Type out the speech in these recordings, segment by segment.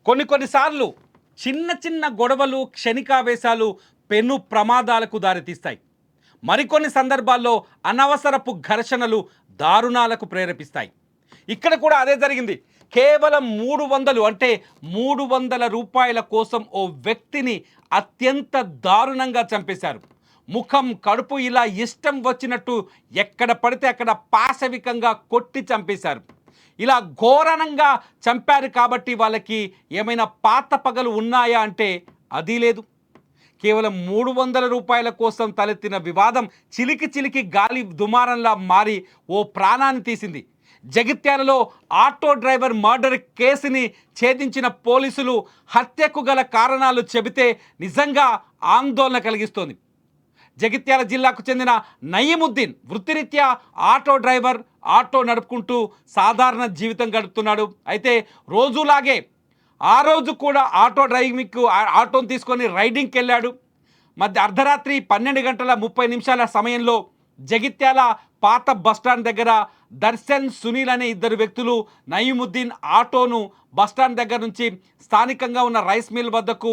కొన్నిసార్లు చిన్న చిన్న గొడవలు, క్షణికావేశాలు పెను ప్రమాదాలకు దారితీస్తాయి. మరికొన్ని సందర్భాల్లో అనవసరపు ఘర్షణలు దారుణాలకు ప్రేరేపిస్తాయి. ఇక్కడ కూడా అదే జరిగింది. కేవలం 300 అంటే 300 రూపాయల కోసం ఓ వ్యక్తిని అత్యంత దారుణంగా చంపేశారు. ముఖం, కడుపు ఇలా ఇష్టం వచ్చినట్టు ఎక్కడ పడితే అక్కడ పాశవికంగా కొట్టి చంపేశారు. ఇలా ఘోరంగా చంపారు కాబట్టి వాళ్ళకి ఏమైనా పాత పగలు ఉన్నాయా అంటే అది లేదు. కేవలం 300 రూపాయల కోసం తలెత్తిన వివాదం చిలికి చిలికి గాలి దుమారంలా మారి ఓ ప్రాణాన్ని తీసింది. జగిత్యాలలో ఆటో డ్రైవర్ మర్డర్ కేసుని ఛేదించిన పోలీసులు హత్యకు గల కారణాలు చెబితే నిజంగా ఆందోళన కలిగిస్తోంది. జగిత్యాల జిల్లాకు చెందిన నయీముద్దీన్ వృత్తిరీత్యా ఆటో డ్రైవర్, ఆటో నడుపుకుంటూ సాధారణ జీవితం గడుపుతున్నాడు. అయితే రోజులాగే ఆ రోజు కూడా ఆటో డ్రైవింగ్కు ఆటోను తీసుకొని రైడింగ్కి వెళ్ళాడు. అర్ధరాత్రి 12:30 సమయంలో జగిత్యాల పాత బస్టాండ్ దగ్గర దర్శన్, సునీల్ అనే ఇద్దరు వ్యక్తులు నయీముద్దీన్ ఆటోను బస్టాండ్ దగ్గర నుంచి స్థానికంగా ఉన్న రైస్ మిల్ వద్దకు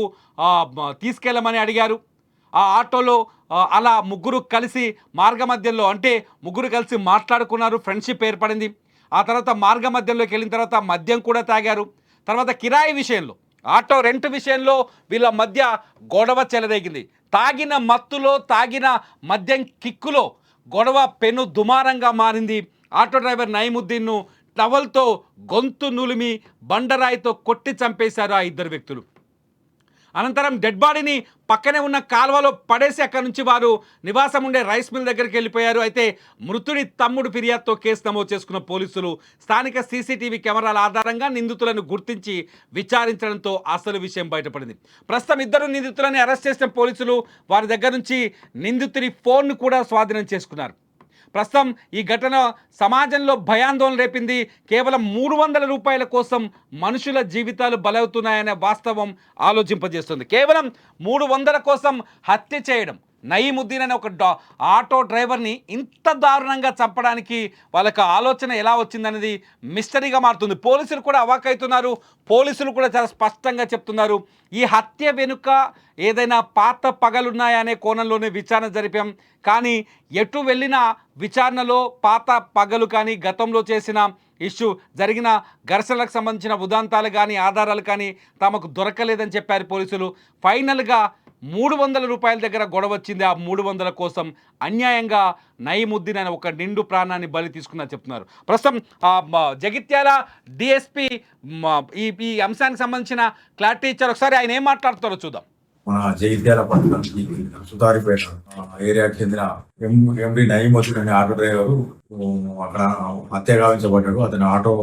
తీసుకెళ్ళమని అడిగారు. ఆ ఆటోలో అలా ముగ్గురు కలిసి మార్గమధ్యంలో ముగ్గురు కలిసి మాట్లాడుకున్నారు. ఫ్రెండ్షిప్ ఏర్పడింది. ఆ తర్వాత మార్గమధ్యంలోకి వెళ్ళిన తర్వాత మద్యం కూడా తాగారు. తర్వాత కిరాయి విషయంలో, ఆటో రెంట్ విషయంలో వీళ్ళ మధ్య గొడవ చెలరేగింది. తాగిన మత్తులో, తాగిన మద్యం కిక్కులో గొడవ పెను దుమారంగా మారింది. ఆటో డ్రైవర్ నయీముద్దీన్ను టవల్తో గొంతు నులిమి బండరాయితో కొట్టి చంపేశారు ఆ ఇద్దరు వ్యక్తులు. అనంతరం డెడ్ బాడీని పక్కనే ఉన్న కాల్వలో పడేసి అక్కడి నుంచి వారు నివాసం ఉండే రైస్ మిల్ దగ్గరికి వెళ్ళిపోయారు. అయితే మృతుడి తమ్ముడు ఫిర్యాదుతో కేసు నమోదు చేసుకున్న పోలీసులు స్థానిక సీసీటీవీ కెమెరాల ఆధారంగా నిందితులను గుర్తించి విచారించడంతో అసలు విషయం బయటపడింది. ప్రస్తుతం ఇద్దరు నిందితులను అరెస్ట్ చేసిన పోలీసులు వారి దగ్గర నుంచి నిందితుడి ఫోన్ను కూడా స్వాధీనం చేసుకున్నారు. ప్రస్తుతం ఈ ఘటన సమాజంలో భయాందోళన రేపింది. కేవలం 300 రూపాయల కోసం మనుషుల జీవితాలు బలవుతున్నాయనే వాస్తవం ఆలోచింపజేస్తుంది. కేవలం 300 కోసం హత్య చేయడం, నయీముద్దీన్ అనే ఒక ఆటో డ్రైవర్ని ఇంత దారుణంగా చంపడానికి వాళ్ళకి ఆలోచన ఎలా వచ్చిందనేది మిస్టరీగా మారుతుంది. పోలీసులు కూడా అవాక్కవుతున్నారు. పోలీసులు కూడా చాలా స్పష్టంగా చెప్తున్నారు, ఈ హత్య వెనుక ఏదైనా పాత పగలున్నాయా అనే కోణంలోనే విచారణ జరిపాం. కానీ ఎటు వెళ్ళిన విచారణలో పాత పగలు కానీ, గతంలో చేసిన ఇష్యూ జరిగిన ఘర్షణలకు సంబంధించిన ఉదాంతాలు కానీ, ఆధారాలు కానీ తమకు దొరకలేదని చెప్పారు పోలీసులు. ఫైనల్గా 300 రూపాయల దగ్గర గొడవ వచ్చింది. ఆ 300 కోసం అన్యాయంగా నయీముద్దీన్ అనే ఒక నిండు ప్రాణాన్ని బలి తీసుకున్నా చెప్తున్నారు. ప్రస్తుతం జగిత్యాల డిఎస్పీ ఈ అంశానికి సంబంధించిన క్లారిటీ ఇచ్చారు. ఒకసారి ఆయన ఏం మాట్లాడుతారో చూద్దాం. మన జగిత్యాల పట్టణం సుతారిపేట ఏరియాకి చెందిన ఎండి నయీముద్దీన్ అనే ఆటో డ్రైవరు అక్కడ హత్య గావించబడ్డాడు. అతని ఆటో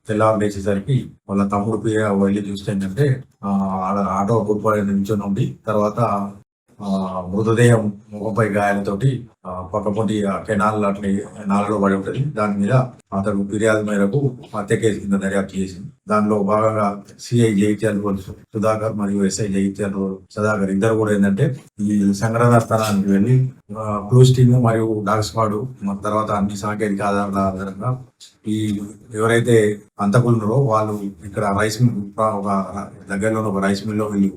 తెల్లారు లేచేసరికి వాళ్ళ తమ్ముడు వెళ్ళి చూస్తే ఏంటంటే ఆటో గుర్పడి నిల్చొని ఉంది. తర్వాత మృతదేహం ముఖంపై గాయాలతోటి పక్కపొంటి కెనాల్ అట్లా నాలలో పడి ఉంటుంది. దాని మీద అతడు ఫిర్యాదు మేరకు హత్య కేసు కింద దర్యాప్తు చేసింది. దానిలో భాగంగా సిఐ జగిత్యాల సుధాకర్ మరియు ఎస్ఐ జగిత్యాల సుధాకర్ ఇద్దరు కూడా ఏంటంటే ఈ సంఘటన స్థలానికి వెళ్ళి క్లూస్ టీమ్ మరియు డాగ్ స్క్వాడ్ తర్వాత అన్ని సాంకేతిక ఆధారాల ఆధారంగా ఈ ఎవరైతే అంతకులున్నారో వాళ్ళు ఇక్కడ రైస్ మిల్ ఒక దగ్గరలో ఒక రైస్ మిల్ లో వీళ్ళు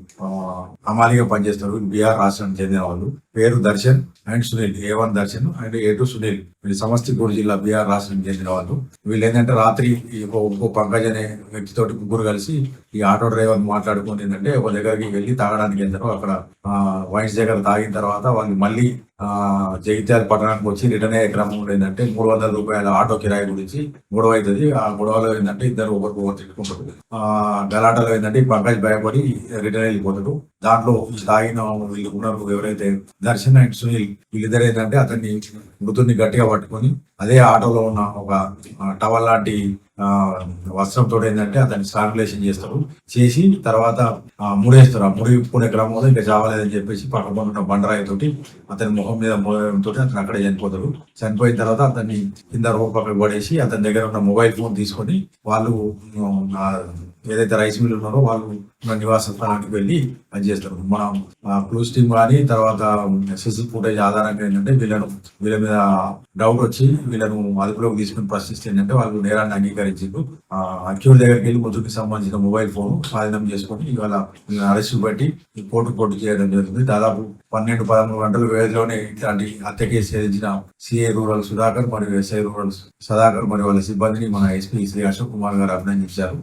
హమాలీగా పనిచేస్తారు. బీహార్ రాష్ట్రానికి చెందిన వాళ్ళు. పేరు Darshan and Sunil, A1 Darshan and A2 Sunil. వీళ్ళు సమస్తిపూర్ జిల్లా బీహార్ రాష్ట్రానికి చెందిన వాళ్ళు. వీళ్ళు ఏంటంటే రాత్రి ఇంకో పంకజ్ అనే వ్యక్తితోటి ముగ్గురు కలిసి ఈ ఆటో డ్రైవర్ మాట్లాడుకుని ఏంటంటే ఒక దగ్గరికి వెళ్ళి తాగడానికి వెళ్తారు. అక్కడ వైన్స్ దగ్గర తాగిన తర్వాత వాళ్ళు మళ్ళీ జగిత్యాల పట్టణానికి వచ్చి రిటర్న్ అయ్యే క్రమంలో ఏంటంటే 300 రూపాయల ఆటో కిరాయి గురించి గొడవ అవుతుంది. ఆ గొడవలో ఏంటంటే ఇద్దరు ఒకరు తిట్టుకుంటారు. గలాటలో ఏంటంటే పంకజ్ భయపడి రిటర్న్ వెళ్ళిపోతాడు. దాంట్లో తాగిన వీళ్ళు ఉన్నారు ఎవరైతే దర్శన్ అండ్ సునీల్, వీళ్ళిద్దరు ఏంటంటే అతన్ని మృతుడిని గట్టిగా పట్టుకొని అదే ఆటోలో ఉన్న ఒక టవల్ లాంటి వస్త్రంతో ఏంటంటే అతన్ని స్ట్రాంగులేషన్ చేస్తారు. చేసి తర్వాత ముడేస్తారు. ఆ ముడిపుకునే క్రమంలో ఇంకా చావలేదని చెప్పేసి పక్కన బండరాయితోటి అతని ముఖం మీద మోయడంతో అతను అక్కడే చనిపోతాడు. చనిపోయిన తర్వాత అతన్ని కింద రోడ్ పక్కకు పడేసి అతని దగ్గర ఉన్న మొబైల్ ఫోన్ తీసుకొని వాళ్ళు ఏదైతే రైస్ మిల్ ఉన్నారో వాళ్ళు మన నివాస స్థలానికి వెళ్ళి పనిచేస్తారు. మనం క్లూస్ టీమ్ కానీ తర్వాత సిసి ఫుటేజ్ ఆధారంగా ఏంటంటే వీళ్ళ మీద డౌట్ వచ్చి వీళ్ళను అదుపులోకి తీసుకుని ప్రశ్నిస్తే ఏంటంటే వాళ్ళు నేరాన్ని అంగీకరించారు. అక్యూర్ దగ్గరికి వెళ్ళి ముద్దుకి సంబంధించిన మొబైల్ ఫోన్ స్వాధీనం చేసుకొని ఇవాళ అరెస్ట్ పెట్టి కోర్టు చేయడం జరుగుతుంది. దాదాపు 12-13 గంటల వ్యవధిలోనే ఇట్లాంటి హత్య కేసు ఛేదించిన సిఐ రూరల్ సుధాకర్ మరియు ఎస్ఐ రూరల్ సదాకర్ మరియు వాళ్ళ సిబ్బందిని మన ఎస్పీ శ్రీ అశోక్ కుమార్ గారు అభినందించారు.